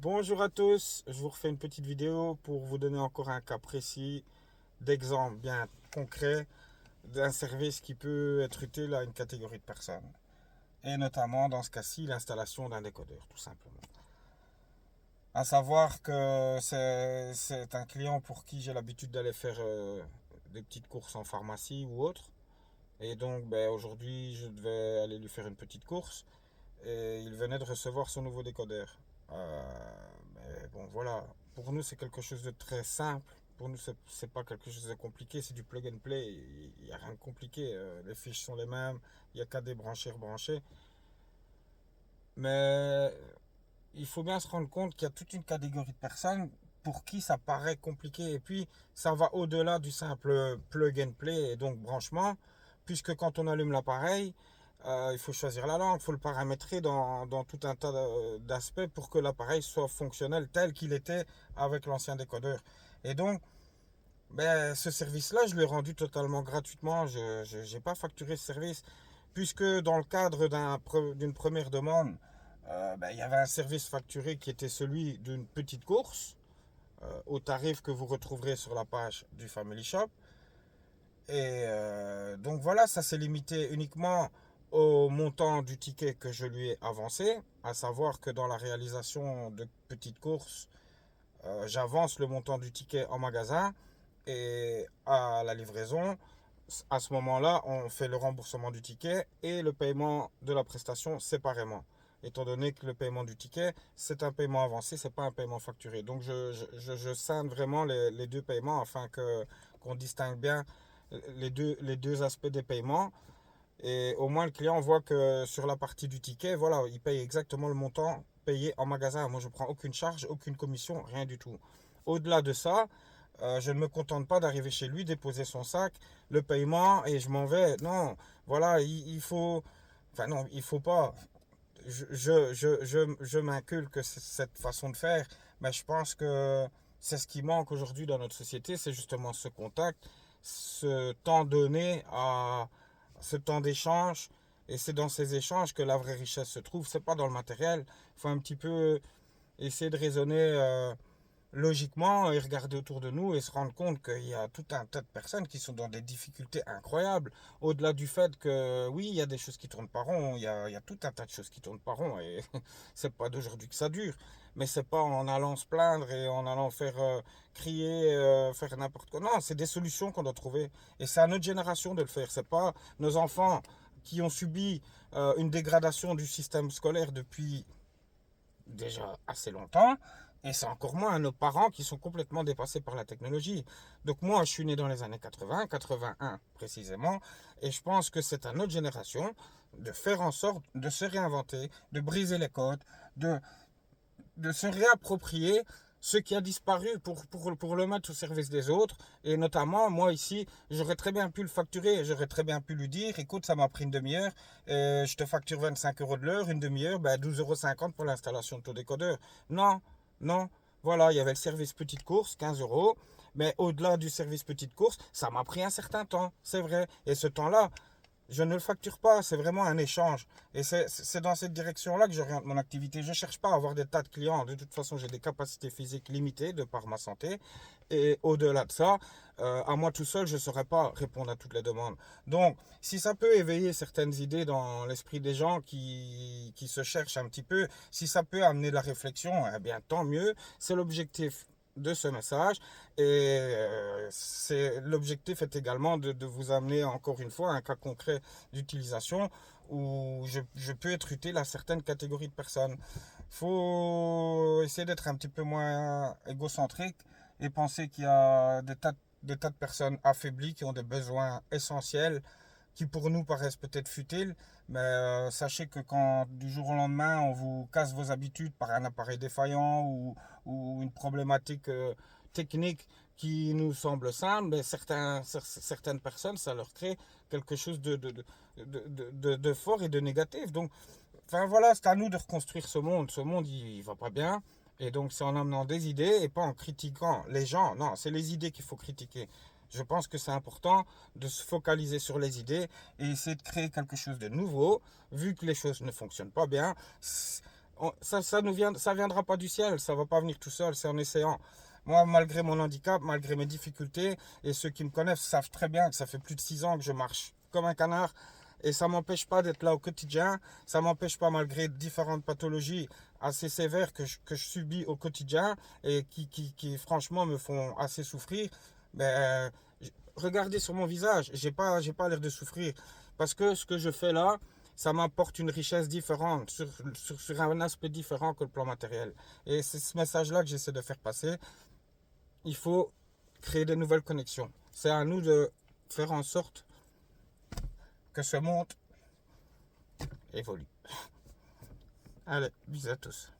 Bonjour à tous, je vous refais une petite vidéo pour vous donner encore un cas précis d'exemple bien concret d'un service qui peut être utile à une catégorie de personnes. Et notamment dans ce cas-ci, l'installation d'un décodeur tout simplement. À savoir que c'est un client pour qui j'ai l'habitude d'aller faire des petites courses en pharmacie ou autre. Et donc aujourd'hui je devais aller lui faire une petite course et il venait de recevoir son nouveau décodeur. Mais bon, voilà. Pour nous, c'est quelque chose de très simple. Pour nous, c'est pas quelque chose de compliqué. C'est du plug and play. Il n'y a rien de compliqué. Les fiches sont les mêmes. Il n'y a qu'à débrancher, rebrancher. Mais il faut bien se rendre compte qu'il y a toute une catégorie de personnes pour qui ça paraît compliqué. Et puis, ça va au-delà du simple plug and play et donc branchement, puisque quand on allume l'appareil, il faut choisir la langue, il faut le paramétrer dans tout un tas d'aspects pour que l'appareil soit fonctionnel tel qu'il était avec l'ancien décodeur. Et donc, ce service-là, je l'ai rendu totalement gratuitement. Je n'ai pas facturé ce service, puisque dans le cadre d'une première demande, il y avait un service facturé qui était celui d'une petite course, au tarif que vous retrouverez sur la page du Family Shop. Et donc voilà, ça s'est limité uniquement au montant du ticket que je lui ai avancé, à savoir que dans la réalisation de petites courses, j'avance le montant du ticket en magasin et à la livraison, à ce moment-là, on fait le remboursement du ticket et le paiement de la prestation séparément. Étant donné que le paiement du ticket, c'est un paiement avancé, c'est pas un paiement facturé. Donc je scinde vraiment les deux paiements afin qu'on distingue bien les deux aspects des paiements. Et au moins le client voit que sur la partie du ticket, voilà, il paye exactement le montant payé en magasin. Moi, je prends aucune charge, aucune commission, rien du tout. Au-delà de ça, je ne me contente pas d'arriver chez lui, déposer son sac, le paiement et je m'en vais. Non, voilà, il faut. Enfin, non, il faut pas. Je m'inculque cette façon de faire, mais je pense que c'est ce qui manque aujourd'hui dans notre société, c'est justement ce contact, ce temps donné à ce temps d'échange. Et c'est dans ces échanges que la vraie richesse se trouve. C'est pas dans le matériel. Il faut un petit peu essayer de raisonner logiquement et regarder autour de nous et se rendre compte qu'il y a tout un tas de personnes qui sont dans des difficultés incroyables. Au-delà du fait que oui, il y a des choses qui tournent pas rond, il y a tout un tas de choses qui tournent pas rond et c'est pas d'aujourd'hui que ça dure. Mais c'est pas en allant se plaindre et en allant faire crier, faire n'importe quoi. Non, c'est des solutions qu'on doit trouver. Et c'est à notre génération de le faire. C'est pas nos enfants qui ont subi une dégradation du système scolaire depuis déjà assez longtemps. Et c'est encore moins à nos parents qui sont complètement dépassés par la technologie. Donc moi, je suis né dans les années 80, 81 précisément, et je pense que c'est à notre génération de faire en sorte de se réinventer, de briser les codes, de se réapproprier ce qui a disparu pour le mettre au service des autres. Et notamment, moi ici, j'aurais très bien pu le facturer, j'aurais très bien pu lui dire, écoute, ça m'a pris une demi-heure, je te facture 25 euros de l'heure, une demi-heure, 12,50 € pour l'installation de ton décodeur. Non, non, voilà, il y avait le service petite course, 15 euros. Mais au-delà du service petite course, ça m'a pris un certain temps, c'est vrai. Et ce temps-là, je ne le facture pas, c'est vraiment un échange. Et c'est dans cette direction-là que j'oriente mon activité. Je ne cherche pas à avoir des tas de clients. De toute façon, j'ai des capacités physiques limitées de par ma santé. Et au-delà de ça, à moi tout seul, je ne saurais pas répondre à toutes les demandes. Donc, si ça peut éveiller certaines idées dans l'esprit des gens qui se cherchent un petit peu, si ça peut amener de la réflexion, eh bien, tant mieux. C'est l'objectif de ce message et l'objectif est également de vous amener encore une fois un cas concret d'utilisation où je peux être utile à certaines catégories de personnes. Il faut essayer d'être un petit peu moins égocentrique et penser qu'il y a des tas de personnes affaiblies qui ont des besoins essentiels qui pour nous paraissent peut-être futiles, mais sachez que quand du jour au lendemain on vous casse vos habitudes par un appareil défaillant ou une problématique technique qui nous semble simple, mais certaines personnes, ça leur crée quelque chose de fort et de négatif. Donc, enfin voilà, c'est à nous de reconstruire ce monde. Ce monde, il va pas bien. Et donc, c'est en amenant des idées et pas en critiquant les gens. Non, c'est les idées qu'il faut critiquer. Je pense que c'est important de se focaliser sur les idées et essayer de créer quelque chose de nouveau, vu que les choses ne fonctionnent pas bien. Ça viendra pas du ciel, ça va pas venir tout seul, c'est en essayant. Moi, malgré mon handicap, malgré mes difficultés, et ceux qui me connaissent savent très bien que ça fait plus de 6 ans que je marche comme un canard, et ça m'empêche pas d'être là au quotidien, ça m'empêche pas, malgré différentes pathologies assez sévères que je subis au quotidien, et qui franchement me font assez souffrir. Ben, regardez sur mon visage, j'ai pas l'air de souffrir, parce que ce que je fais là, ça m'apporte une richesse différente, sur un aspect différent que le plan matériel. Et c'est ce message-là que j'essaie de faire passer. Il faut créer de nouvelles connexions. C'est à nous de faire en sorte que ce monde évolue. Allez, bisous à tous.